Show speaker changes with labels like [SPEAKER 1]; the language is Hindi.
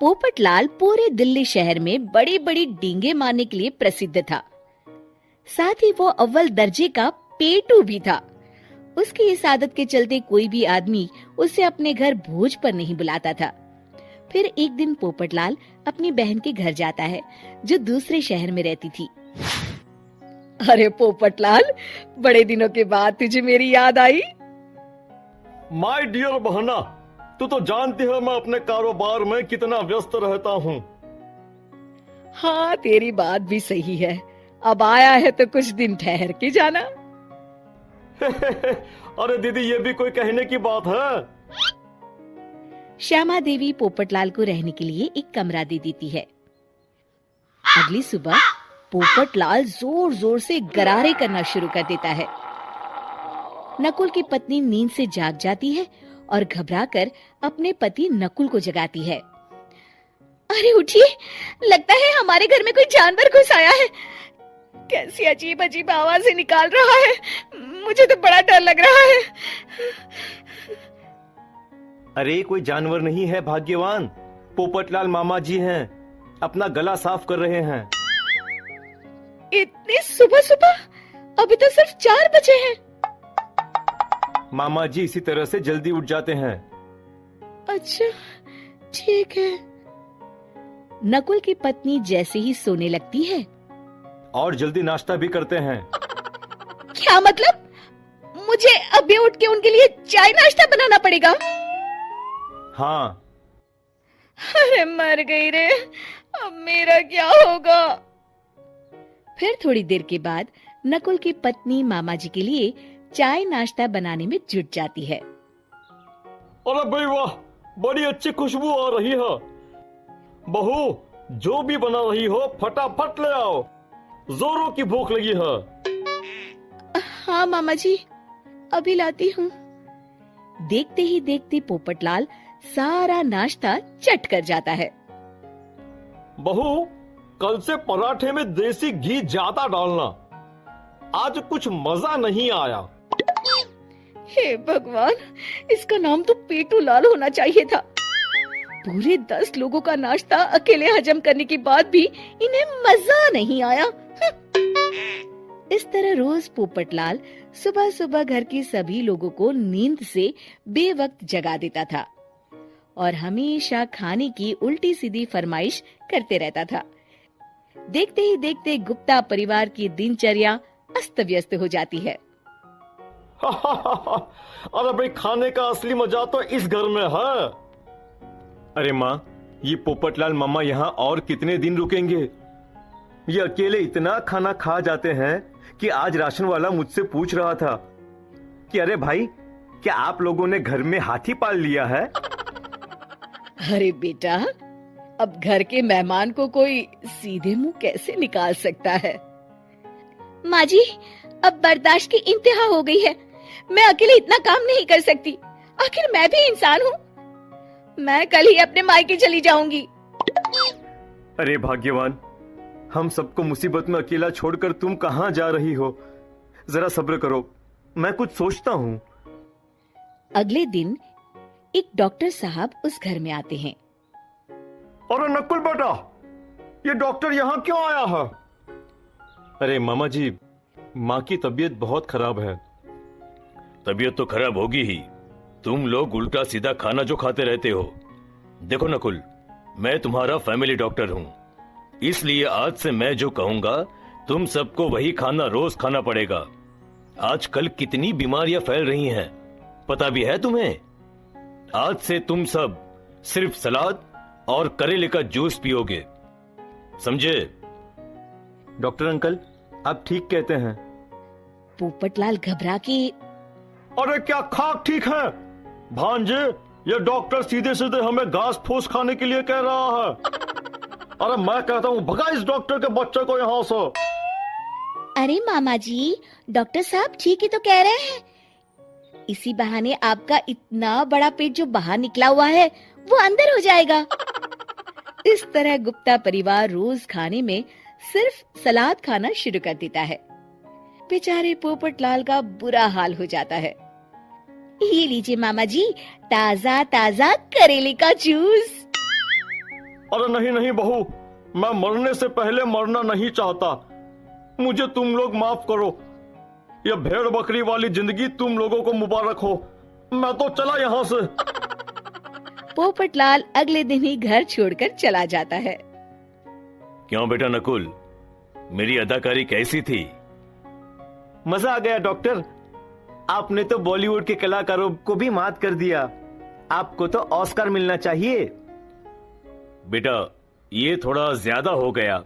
[SPEAKER 1] पोपटलाल पूरे दिल्ली शहर में बड़ी बड़ी डींगे मारने के लिए प्रसिद्ध था। साथ ही वो अव्वल दर्जे का पेटू भी था। उसकी इस आदत के चलते कोई भी आदमी उसे अपने घर भोज पर नहीं बुलाता था। फिर एक दिन पोपटलाल अपनी बहन के घर जाता है, जो दूसरे शहर में रहती थी। अरे पोपटलाल, बड़े दिनों के बाद तुझे मेरी याद आई।
[SPEAKER 2] माय डियर बहना, तू तो जानती है मैं अपने कारोबार में कितना व्यस्त रहता हूँ।
[SPEAKER 1] हाँ, तेरी बात भी सही है। अब आया है तो कुछ दिन ठहर के जाना।
[SPEAKER 2] अरे दीदी, ये भी कोई कहने की बात है।
[SPEAKER 1] श्यामा देवी पोपटलाल को रहने के लिए एक कमरा दे देती है। अगली सुबह पोपटलाल जोर जोर से गरारे करना शुरू कर देता है। नकुल की पत्नी नींद से जाग जाती है और घबराकर अपने पति नकुल को जगाती है। अरे उठिए, लगता है हमारे घर में कोई जानवर घुस आया है। कैसी अजीब अजीब आवाजें निकाल रहा है, मुझे तो बड़ा डर लग रहा है।
[SPEAKER 2] अरे कोई जानवर नहीं है भाग्यवान, पोपटलाल मामा जी हैं, अपना गला साफ कर रहे हैं।
[SPEAKER 1] इतनी सुबह सुबह? अभी तो सिर्फ 4 बजे हैं।
[SPEAKER 2] मामा जी इसी तरह से जल्दी उठ जाते हैं।
[SPEAKER 1] अच्छा, ठीक है। नकुल की पत्नी जैसे ही सोने लगती है
[SPEAKER 2] और जल्दी नाश्ता भी करते हैं।
[SPEAKER 1] क्या मतलब? मुझे अभी उठ के उनके लिए चाय नाश्ता बनाना पड़ेगा?
[SPEAKER 2] हाँ।
[SPEAKER 1] अरे मर गई रे, अब मेरा क्या होगा? फिर थोड़ी देर के बाद नकुल की पत्नी मामा जी के लिए चाय नाश्ता बनाने में जुट जाती है।
[SPEAKER 2] अरे भाई वाह, बड़ी अच्छी खुशबू आ रही है। बहू, जो भी बना रही हो फटाफट ले आओ, जोरों की भूख लगी है।
[SPEAKER 1] हाँ मामा जी, अभी लाती हूँ। देखते ही देखते पोपटलाल सारा नाश्ता चट कर जाता है।
[SPEAKER 2] बहू, कल से पराठे में देसी घी ज्यादा डालना, आज कुछ मजा नहीं आया।
[SPEAKER 1] हे भगवान, इसका नाम तो पेटू लाल होना चाहिए था। पूरे 10 लोगों का नाश्ता अकेले हजम करने के बाद भी इन्हें मजा नहीं आया। इस तरह रोज पोपटलाल सुबह सुबह घर के सभी लोगों को नींद से बेवक्त जगा देता था और हमेशा खाने की उल्टी सीधी फरमाइश करते रहता था। देखते ही देखते गुप्ता परिवार की दिनचर्या अस्त व्यस्त हो जाती है।
[SPEAKER 2] अरे भाई, खाने का असली मजा तो इस घर में है। अरे माँ, ये पोपटलाल मामा यहाँ और कितने दिन रुकेंगे? ये अकेले इतना खाना खा जाते हैं कि आज राशन वाला मुझसे पूछ रहा था कि अरे भाई, क्या आप लोगों ने घर में हाथी पाल लिया है?
[SPEAKER 1] अरे बेटा, अब घर के मेहमान को कोई सीधे मुंह कैसे निकाल सकता है? माँ जी, अब बर्दाश्त की इंतहा हो गई है। मैं अकेले इतना काम नहीं कर सकती। आखिर मैं भी इंसान हूँ। मैं कल ही अपने मायके चली जाऊंगी।
[SPEAKER 2] अरे भाग्यवान, हम सबको मुसीबत में अकेला छोड़कर तुम कहाँ जा रही हो? जरा सब्र करो, मैं कुछ सोचता हूँ।
[SPEAKER 1] अगले दिन एक डॉक्टर साहब उस घर में आते हैं।
[SPEAKER 2] अरे नकुल बेटा, ये डॉक्टर यहाँ क्यों आया है? अरे मामा जी, माँ की तबीयत बहुत खराब है।
[SPEAKER 3] तबीयत तो खराब होगी ही, तुम लोग उल्टा सीधा खाना जो खाते रहते हो। देखो नकुल, मैं तुम्हारा फैमिली डॉक्टर हूँ, इसलिए आज से मैं जो कहूंगा तुम सबको वही खाना रोज खाना पड़ेगा। आजकल कितनी बीमारियां फैल रही हैं, पता भी है तुम्हें? आज से तुम सब सिर्फ सलाद और करेले का जूस पियोगे, समझे?
[SPEAKER 2] डॉक्टर अंकल, आप ठीक कहते हैं।
[SPEAKER 1] पोपटलाल घबरा के,
[SPEAKER 2] अरे क्या खाक ठीक है भांजे, ये डॉक्टर सीधे सीधे हमें घास फूस खाने के लिए कह रहा है। अरे मैं कहता हूँ भगा इस डॉक्टर के बच्चे को यहाँ से।
[SPEAKER 1] अरे मामा जी, डॉक्टर साहब ठीक ही तो कह रहे हैं। इसी बहाने आपका इतना बड़ा पेट जो बाहर निकला हुआ है वो अंदर हो जाएगा। इस तरह गुप्ता परिवार रोज खाने में सिर्फ सलाद खाना शुरू कर देता है। बेचारे पोपटलाल का बुरा हाल हो जाता है। ये लीजिए मामा जी, ताजा ताजा करेले का जूस।
[SPEAKER 2] अरे नहीं नहीं बहू, मैं मरने से पहले मरना नहीं चाहता। मुझे तुम लोग माफ करो। यह भेड़ बकरी वाली जिंदगी तुम लोगों को मुबारक हो। मैं तो चला यहाँ से।
[SPEAKER 1] पोपटलाल अगले दिन ही घर छोड़कर चला जाता है।
[SPEAKER 3] क्यों बेटा नकुल, मेरी अदाकारी कैसी थी?
[SPEAKER 2] मजा आ गया डॉक्टर। आपने तो बॉलीवुड के कलाकारों को भी मात कर दिया। आपको तो ऑस्कर मिलना चाहिए।
[SPEAKER 3] बेटा ये थोड़ा ज्यादा हो गया।